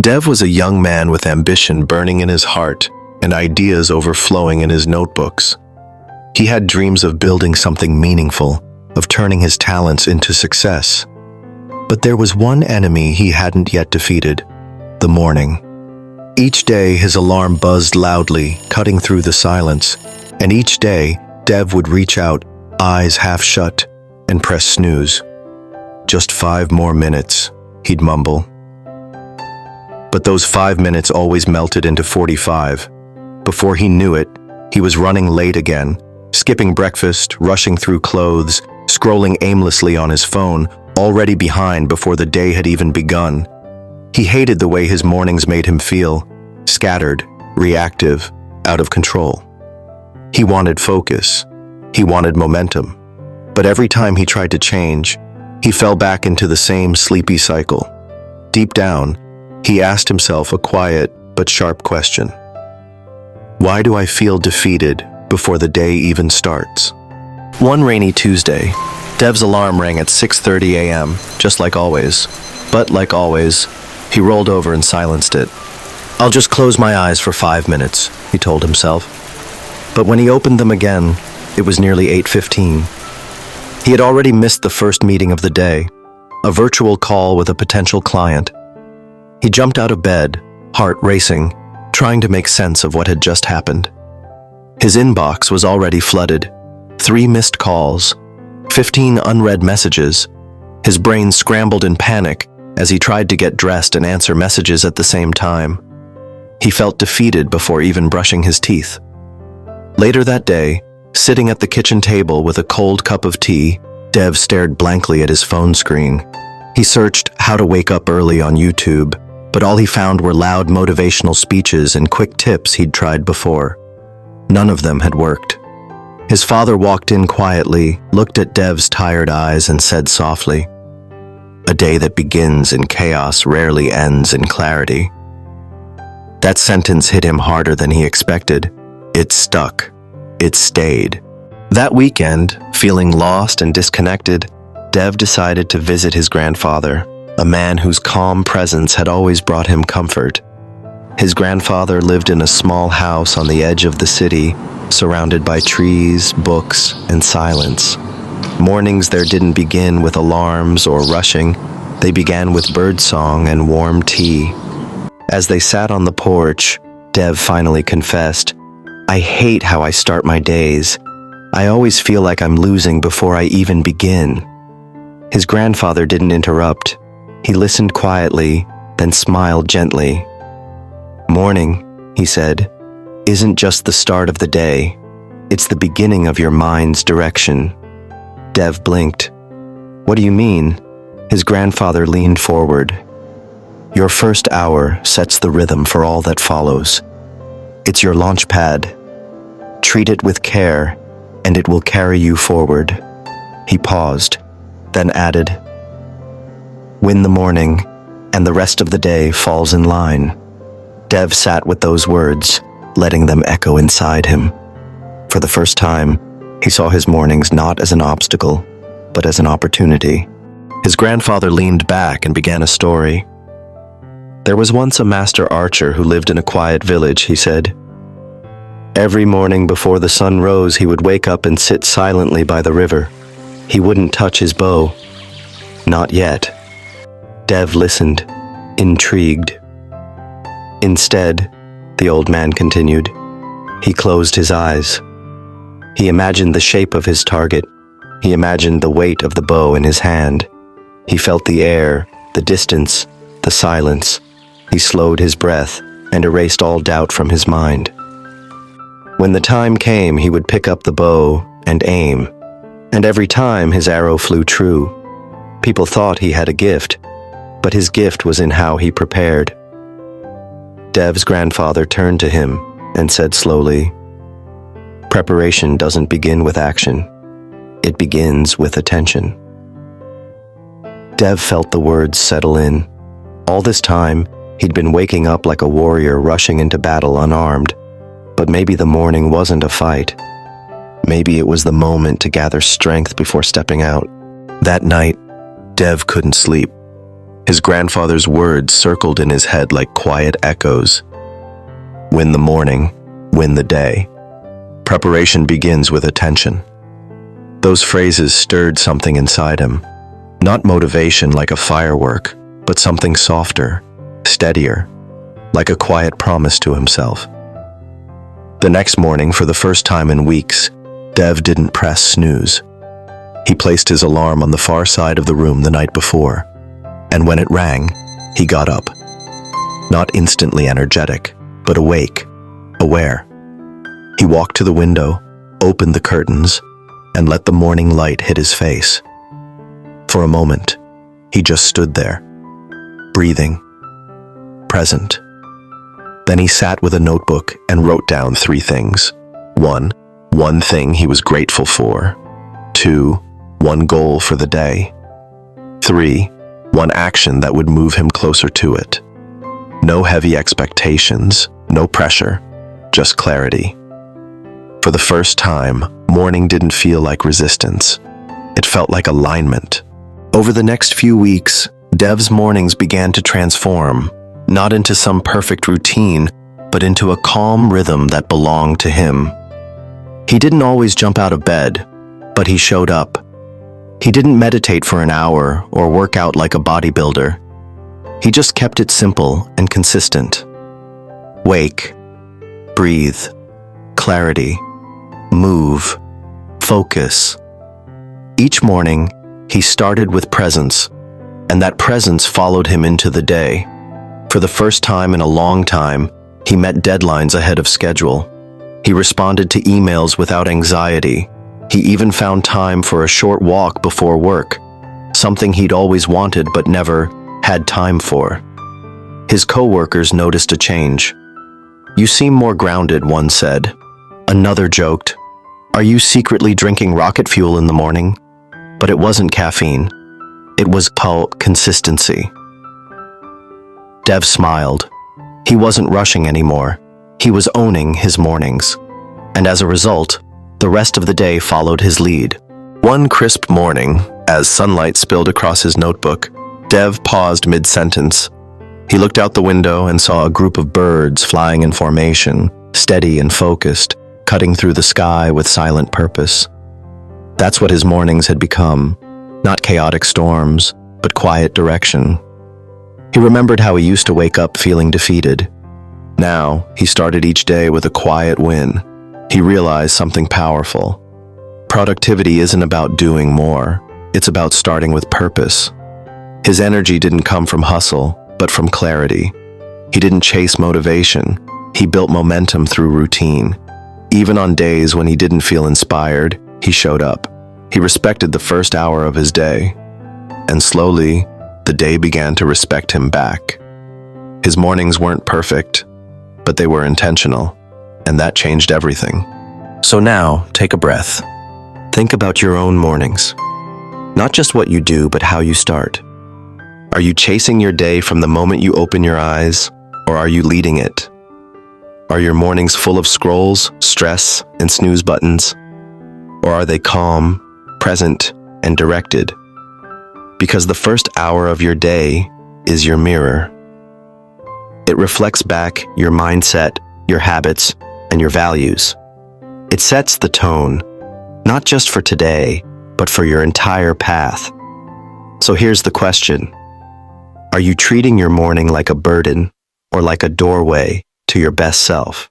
Dev was a young man with ambition burning in his heart and ideas overflowing in his notebooks. He had dreams of building something meaningful, of turning his talents into success. But there was one enemy he hadn't yet defeated: the morning. Each day his alarm buzzed loudly, cutting through the silence, and each day Dev would reach out, eyes half shut, and press snooze. "Just 5 more minutes," he'd mumble. But those 5 minutes always melted into 45. Before he knew it, he was running late again, skipping breakfast, rushing through clothes, scrolling aimlessly on his phone, already behind before the day had even begun. He hated the way his mornings made him feel: scattered, reactive, out of control. He wanted focus. He wanted momentum. But every time he tried to change, he fell back into the same sleepy cycle. Deep down, he asked himself a quiet but sharp question. Why do I feel defeated before the day even starts? One rainy Tuesday, Dev's alarm rang at 6:30 a.m., just like always. But like always, he rolled over and silenced it. "I'll just close my eyes for 5 minutes," he told himself. But when he opened them again, it was nearly 8:15. He had already missed the first meeting of the day, a virtual call with a potential client. He jumped out of bed, heart racing, trying to make sense of what had just happened. His inbox was already flooded. 3 missed calls, 15 unread messages. His brain scrambled in panic as he tried to get dressed and answer messages at the same time. He felt defeated before even brushing his teeth. Later that day, sitting at the kitchen table with a cold cup of tea, Dev stared blankly at his phone screen. He searched how to wake up early on YouTube, but all he found were loud motivational speeches and quick tips he'd tried before. None of them had worked. His father walked in quietly, looked at Dev's tired eyes, and said softly, "A day that begins in chaos rarely ends in clarity." That sentence hit him harder than he expected. It stuck. It stayed. That weekend, feeling lost and disconnected, Dev decided to visit his grandfather, a man whose calm presence had always brought him comfort. His grandfather lived in a small house on the edge of the city, surrounded by trees, books, and silence. Mornings there didn't begin with alarms or rushing. They began with birdsong and warm tea. As they sat on the porch, Dev finally confessed, "I hate how I start my days. I always feel like I'm losing before I even begin." His grandfather didn't interrupt. He listened quietly, then smiled gently. "Morning," he said, "isn't just the start of the day. It's the beginning of your mind's direction." Dev blinked. "What do you mean?" His grandfather leaned forward. "Your first hour sets the rhythm for all that follows. It's your launch pad. Treat it with care, and it will carry you forward." He paused, then added, "Win the morning, and the rest of the day falls in line." Dev sat with those words, letting them echo inside him. For the first time, he saw his mornings not as an obstacle, but as an opportunity. His grandfather leaned back and began a story. "There was once a master archer who lived in a quiet village," he said. "Every morning before the sun rose, he would wake up and sit silently by the river. He wouldn't touch his bow. Not yet." Dev listened, intrigued. "Instead," the old man continued, "he closed his eyes. He imagined the shape of his target. He imagined the weight of the bow in his hand. He felt the air, the distance, the silence. He slowed his breath and erased all doubt from his mind. When the time came, he would pick up the bow and aim, and every time his arrow flew true. People thought he had a gift, but his gift was in how he prepared." Dev's grandfather turned to him and said slowly, "Preparation doesn't begin with action. It begins with attention." Dev felt the words settle in. All this time, he'd been waking up like a warrior rushing into battle unarmed. But maybe the morning wasn't a fight. Maybe it was the moment to gather strength before stepping out. That night, Dev couldn't sleep. His grandfather's words circled in his head like quiet echoes. Win the morning, win the day. Preparation begins with attention. Those phrases stirred something inside him. Not motivation like a firework, but something softer, steadier, like a quiet promise to himself. The next morning, for the first time in weeks, Dev didn't press snooze. He placed his alarm on the far side of the room the night before, and when it rang, he got up. Not instantly energetic, but awake, aware. He walked to the window, opened the curtains, and let the morning light hit his face. For a moment, he just stood there, breathing, present. Then he sat with a notebook and wrote down 3 things. 1, one thing he was grateful for. 2, one goal for the day. 3, one action that would move him closer to it. No heavy expectations, no pressure, just clarity. For the first time, morning didn't feel like resistance. It felt like alignment. Over the next few weeks, Dev's mornings began to transform, not into some perfect routine, but into a calm rhythm that belonged to him. He didn't always jump out of bed, but he showed up. He didn't meditate for an hour or work out like a bodybuilder. He just kept it simple and consistent. Wake, breathe, clarity, move, focus. Each morning, he started with presence, and that presence followed him into the day. For the first time in a long time, he met deadlines ahead of schedule. He responded to emails without anxiety. He even found time for a short walk before work, something he'd always wanted but never had time for. His coworkers noticed a change. "You seem more grounded," one said. Another joked, "Are you secretly drinking rocket fuel in the morning?" But it wasn't caffeine. It was consistency. Dev smiled. He wasn't rushing anymore. He was owning his mornings. And as a result, the rest of the day followed his lead. One crisp morning, as sunlight spilled across his notebook, Dev paused mid-sentence. He looked out the window and saw a group of birds flying in formation, steady and focused, cutting through the sky with silent purpose. That's what his mornings had become, not chaotic storms, but quiet direction. He remembered how he used to wake up feeling defeated. Now, he started each day with a quiet win. He realized something powerful. Productivity isn't about doing more. It's about starting with purpose. His energy didn't come from hustle, but from clarity. He didn't chase motivation. He built momentum through routine. Even on days when he didn't feel inspired, he showed up. He respected the first hour of his day. And slowly, the day began to respect him back. His mornings weren't perfect, but they were intentional, and that changed everything. So now, take a breath. Think about your own mornings. Not just what you do, but how you start. Are you chasing your day from the moment you open your eyes, or are you leading it? Are your mornings full of scrolls, stress, and snooze buttons? Or are they calm, present, and directed? Because the first hour of your day is your mirror. It reflects back your mindset, your habits, and your values. It sets the tone, not just for today, but for your entire path. So here's the question. Are you treating your morning like a burden or like a doorway to your best self?